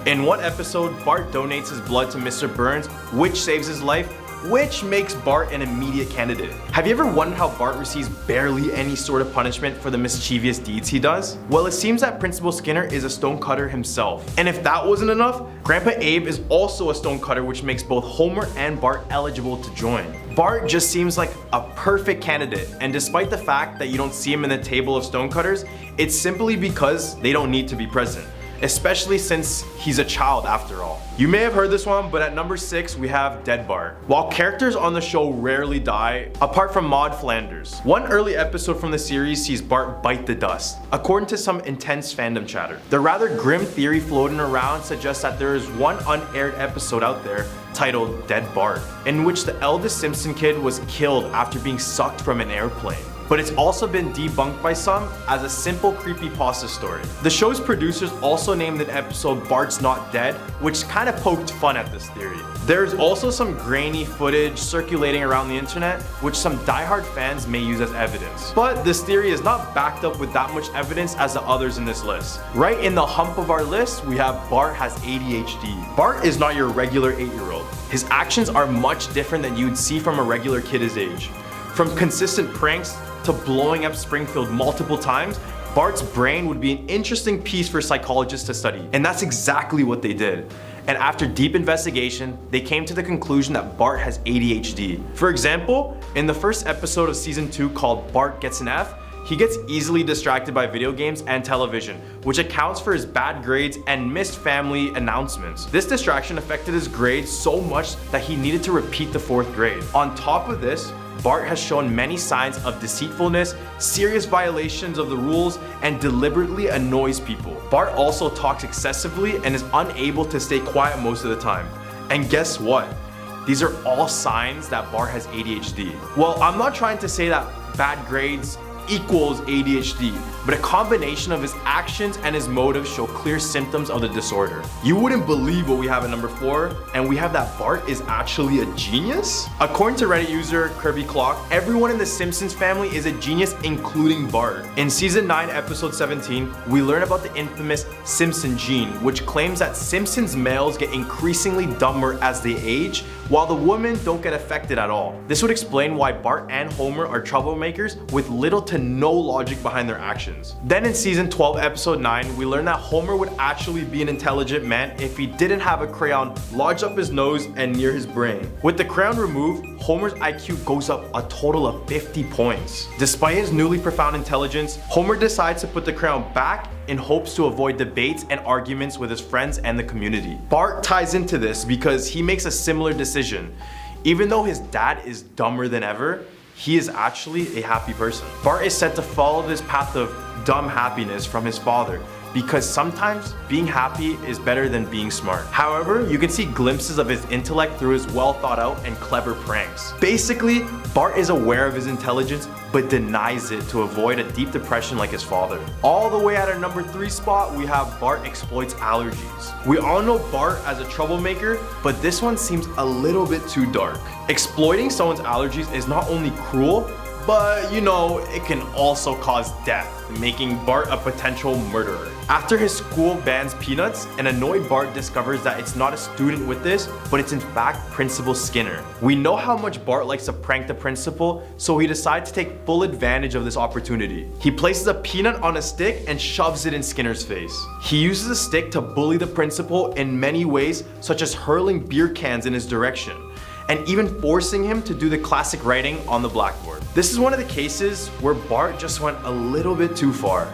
In one episode, Bart donates his blood to Mr. Burns, which saves his life, which makes Bart an immediate candidate. Have you ever wondered how Bart receives barely any sort of punishment for the mischievous deeds he does? Well, it seems that Principal Skinner is a stonecutter himself. And if that wasn't enough, Grandpa Abe is also a stonecutter, which makes both Homer and Bart eligible to join. Bart just seems like a perfect candidate, and despite the fact that you don't see him in the table of stonecutters, it's simply because they don't need to be present. Especially since he's a child after all. You may have heard this one, but at number 6 we have Dead Bart. While characters on the show rarely die, apart from Maud Flanders, one early episode from the series sees Bart bite the dust, according to some intense fandom chatter. The rather grim theory floating around suggests that there is one unaired episode out there titled Dead Bart, in which the eldest Simpson kid was killed after being sucked from an airplane. But it's also been debunked by some as a simple creepypasta story. The show's producers also named an episode Bart's Not Dead, which kind of poked fun at this theory. There's also some grainy footage circulating around the internet, which some diehard fans may use as evidence. But this theory is not backed up with that much evidence as the others in this list. Right in the hump of our list, we have Bart has ADHD. Bart is not your regular 8-year-old. His actions are much different than you'd see from a regular kid his age. From consistent pranks to blowing up Springfield multiple times, Bart's brain would be an interesting piece for psychologists to study, and that's exactly what they did. And after deep investigation, they came to the conclusion that Bart has ADHD. For example, in the first episode of season 2 called Bart Gets an F, he gets easily distracted by video games and television, which accounts for his bad grades and missed family announcements. This distraction affected his grades so much that he needed to repeat the 4th grade. On top of this, Bart has shown many signs of deceitfulness, serious violations of the rules, and deliberately annoys people. Bart also talks excessively and is unable to stay quiet most of the time. And guess what? These are all signs that Bart has ADHD. Well, I'm not trying to say that bad grades equals ADHD, but a combination of his actions and his motives show clear symptoms of the disorder. You wouldn't believe what we have at number 4, and we have that Bart is actually a genius? According to Reddit user Kirby Clock, everyone in the Simpsons family is a genius, including Bart. In season 9, episode 17, we learn about the infamous Simpson gene, which claims that Simpsons males get increasingly dumber as they age, while the women don't get affected at all. This would explain why Bart and Homer are troublemakers with little to no logic behind their actions. Then in season 12, episode 9, we learn that Homer would actually be an intelligent man if he didn't have a crayon lodged up his nose and near his brain. With the crayon removed, Homer's IQ goes up a total of 50 points. Despite his newly profound intelligence, Homer decides to put the crayon back in hopes to avoid debates and arguments with his friends and the community. Bart ties into this because he makes a similar decision. Even though his dad is dumber than ever, he is actually a happy person. Bart is said to follow this path of dumb happiness from his father, because sometimes being happy is better than being smart. However, you can see glimpses of his intellect through his well thought out and clever pranks. Basically, Bart is aware of his intelligence but denies it to avoid a deep depression like his father. All the way at our number 3 spot, we have Bart exploits allergies. We all know Bart as a troublemaker, but this one seems a little bit too dark. Exploiting someone's allergies is not only cruel, but you know, it can also cause death, making Bart a potential murderer. After his school bans peanuts, an annoyed Bart discovers that it's not a student with this, but it's in fact Principal Skinner. We know how much Bart likes to prank the principal, so he decides to take full advantage of this opportunity. He places a peanut on a stick and shoves it in Skinner's face. He uses the stick to bully the principal in many ways, such as hurling beer cans in his direction, and even forcing him to do the classic writing on the blackboard. This is one of the cases where Bart just went a little bit too far.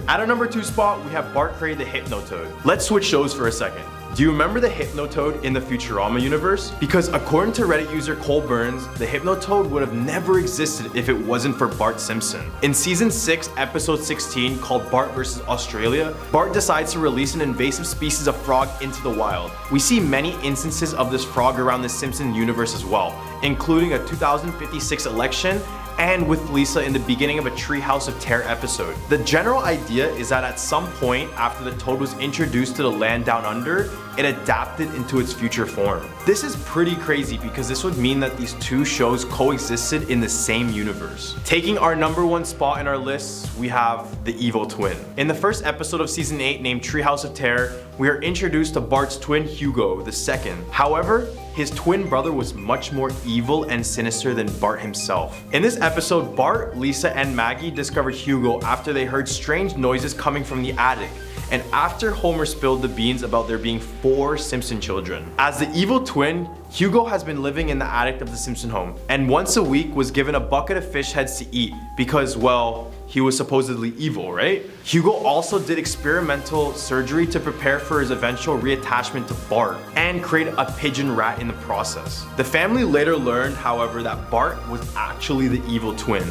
At our number 2 spot, we have Bart create the Hypnotoad. Let's switch shows for a second. Do you remember the Hypnotoad in the Futurama universe? Because according to Reddit user Cole Burns, the Hypnotoad would have never existed if it wasn't for Bart Simpson. In season 6, episode 16, called Bart vs. Australia, Bart decides to release an invasive species of frog into the wild. We see many instances of this frog around the Simpson universe as well, including a 2056 election and with Lisa in the beginning of a Treehouse of Terror episode. The general idea is that at some point after the toad was introduced to the land down under, it adapted into its future form. This is pretty crazy because this would mean that these two shows coexisted in the same universe. Taking our number 1 spot in our list, we have the evil twin. In the first episode of season 8 named Treehouse of Terror, we are introduced to Bart's twin Hugo II. However, his twin brother was much more evil and sinister than Bart himself. In this episode, Bart, Lisa, and Maggie discovered Hugo after they heard strange noises coming from the attic, and after Homer spilled the beans about there being 4 Simpson children. As the evil twin, Hugo has been living in the attic of the Simpson home, and once a week was given a bucket of fish heads to eat because, well, he was supposedly evil, right? Hugo also did experimental surgery to prepare for his eventual reattachment to Bart and create a pigeon rat in the process. The family later learned, however, that Bart was actually the evil twin,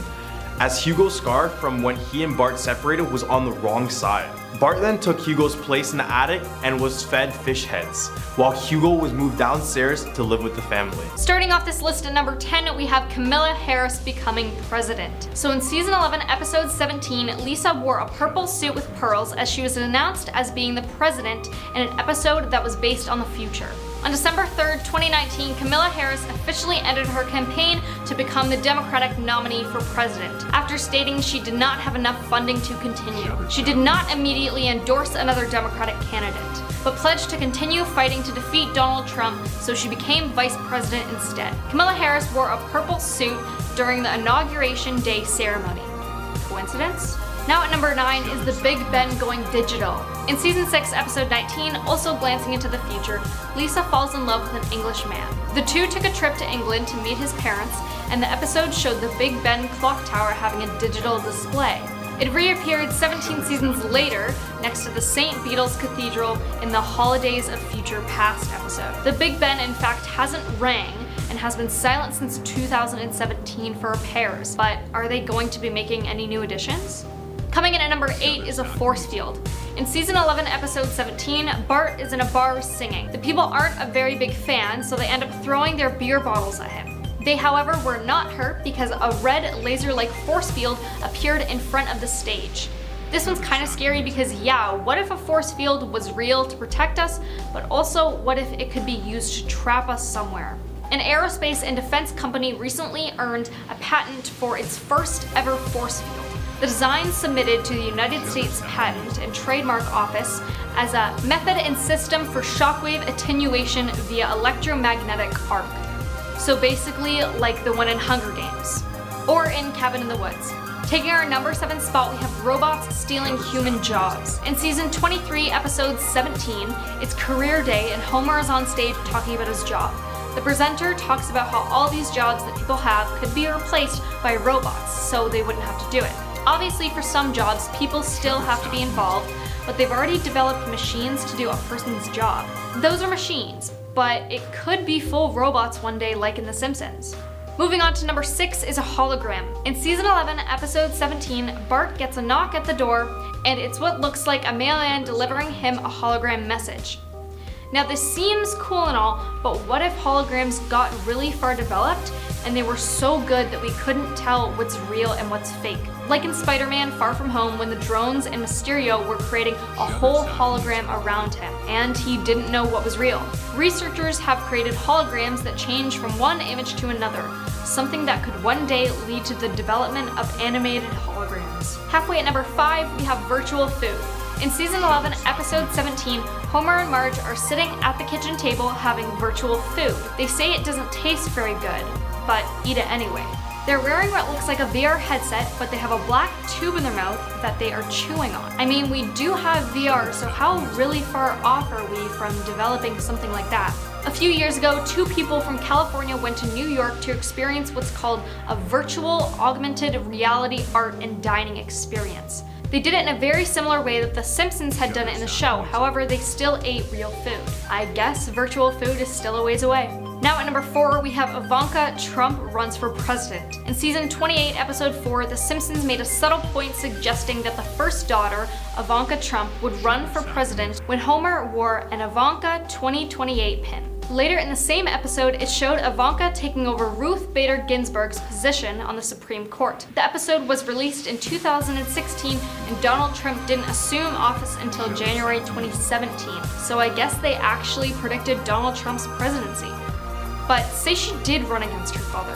as Hugo's scar from when he and Bart separated was on the wrong side. Bart then took Hugo's place in the attic and was fed fish heads, while Hugo was moved downstairs to live with the family. Starting off this list at number 10, we have Kamala Harris becoming president. So in season 11, episode 17, Lisa wore a purple suit with pearls as she was announced as being the president in an episode that was based on the future. On December 3rd, 2019, Kamala Harris officially ended her campaign to become the Democratic nominee for president, after stating she did not have enough funding to continue. She did not immediately endorse another Democratic candidate, but pledged to continue fighting to defeat Donald Trump, so she became vice president instead. Kamala Harris wore a purple suit during the Inauguration Day ceremony. Coincidence? Now at number 9 is the Big Ben going digital. In season 6, episode 19, also glancing into the future, Lisa falls in love with an English man. The two took a trip to England to meet his parents, and the episode showed the Big Ben clock tower having a digital display. It reappeared 17 seasons later next to the St. Beetle's Cathedral in the Holidays of Future Past episode. The Big Ben in fact hasn't rang and has been silent since 2017 for repairs, but are they going to be making any new additions? Coming in at number 8 is a force field. In season 11, episode 17, Bart is in a bar singing. The people aren't a very big fan, so they end up throwing their beer bottles at him. They, however, were not hurt because a red laser-like force field appeared in front of the stage. This one's kind of scary because, yeah, what if a force field was real to protect us, but also what if it could be used to trap us somewhere? An aerospace and defense company recently earned a patent for its first ever force field. The design submitted to the United States Patent and Trademark Office as a method and system for shockwave attenuation via electromagnetic arc. So basically like the one in Hunger Games. Or in Cabin in the Woods. Taking our number 7 spot, we have robots stealing human jobs. In season 23, episode 17, it's career day and Homer is on stage talking about his job. The presenter talks about how all these jobs that people have could be replaced by robots, so they wouldn't have to do it. Obviously, for some jobs, people still have to be involved, but they've already developed machines to do a person's job. Those are machines, but it could be full robots one day like in The Simpsons. Moving on to number 6 is a hologram. In season 11, episode 17, Bart gets a knock at the door, and it's what looks like a mailman delivering him a hologram message. Now this seems cool and all, but what if holograms got really far developed and they were so good that we couldn't tell what's real and what's fake? Like in Spider-Man Far From Home when the drones and Mysterio were creating a whole hologram around him, and he didn't know what was real. Researchers have created holograms that change from one image to another, something that could one day lead to the development of animated holograms. Halfway at number 5, we have virtual food. In season 11, episode 17, Homer and Marge are sitting at the kitchen table having virtual food. They say it doesn't taste very good, but eat it anyway. They're wearing what looks like a VR headset, but they have a black tube in their mouth that they are chewing on. I mean, we do have VR, so how really far off are we from developing something like that? A few years ago, 2 people from California went to New York to experience what's called a virtual augmented reality art and dining experience. They did it in a very similar way that The Simpsons had done it in the show, however they still ate real food. I guess virtual food is still a ways away. Now at number 4, we have Ivanka Trump runs for president. In season 28, episode 4, The Simpsons made a subtle point suggesting that the first daughter, Ivanka Trump, would run for president when Homer wore an Ivanka 2028 pin. Later in the same episode, it showed Ivanka taking over Ruth Bader Ginsburg's position on the Supreme Court. The episode was released in 2016, and Donald Trump didn't assume office until January 2017, so I guess they actually predicted Donald Trump's presidency. But say she did run against her father.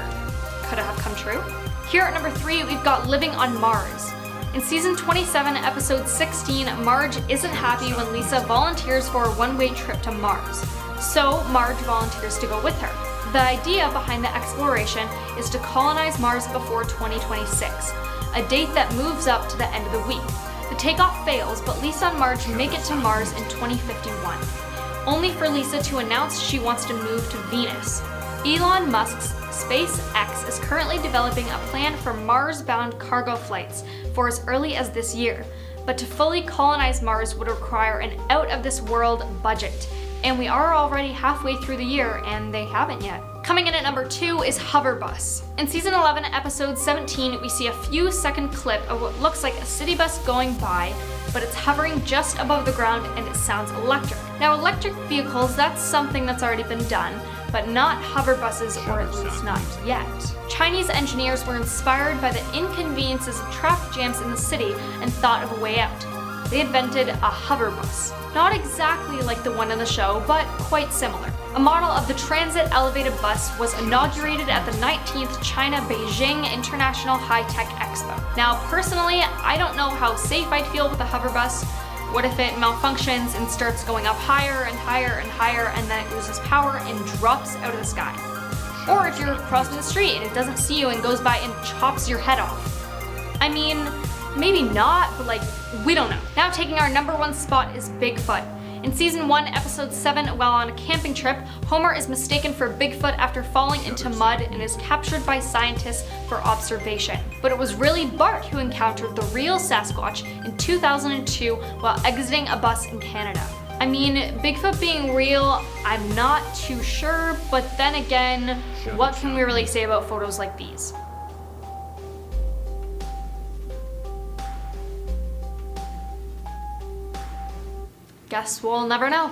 Could it have come true? Here at number 3, we've got Living on Mars. In season 27, episode 16, Marge isn't happy when Lisa volunteers for a one-way trip to Mars. So Marge volunteers to go with her. The idea behind the exploration is to colonize Mars before 2026, a date that moves up to the end of the week. The takeoff fails, but Lisa and Marge make it to Mars in 2051, only for Lisa to announce she wants to move to Venus. Elon Musk's SpaceX is currently developing a plan for Mars-bound cargo flights for as early as this year, but to fully colonize Mars would require an out-of-this-world budget. And we are already halfway through the year, and they haven't yet. Coming in at number 2 is Hoverbus. In season 11, episode 17, we see a few second clip of what looks like a city bus going by, but it's hovering just above the ground and it sounds electric. Now electric vehicles, that's something that's already been done, but not hoverbuses, or at least not yet. Chinese engineers were inspired by the inconveniences of traffic jams in the city and thought of a way out. They invented a hoverbus. Not exactly like the one in the show, but quite similar. A model of the transit elevated bus was inaugurated at the 19th China-Beijing International High-Tech Expo. Now, personally, I don't know how safe I'd feel with a hoverbus. What if it malfunctions and starts going up higher and higher and higher, and then it loses power and drops out of the sky? Or if you're crossing the street and it doesn't see you and goes by and chops your head off. I mean, maybe not, but like, we don't know. Now taking our number 1 spot is Bigfoot. In season 1, episode 7, while on a camping trip, Homer is mistaken for Bigfoot after falling into mud and is captured by scientists for observation. But it was really Bart who encountered the real Sasquatch in 2002 while exiting a bus in Canada. I mean, Bigfoot being real, I'm not too sure, but then again, what can we really say about photos like these? Guess we'll never know.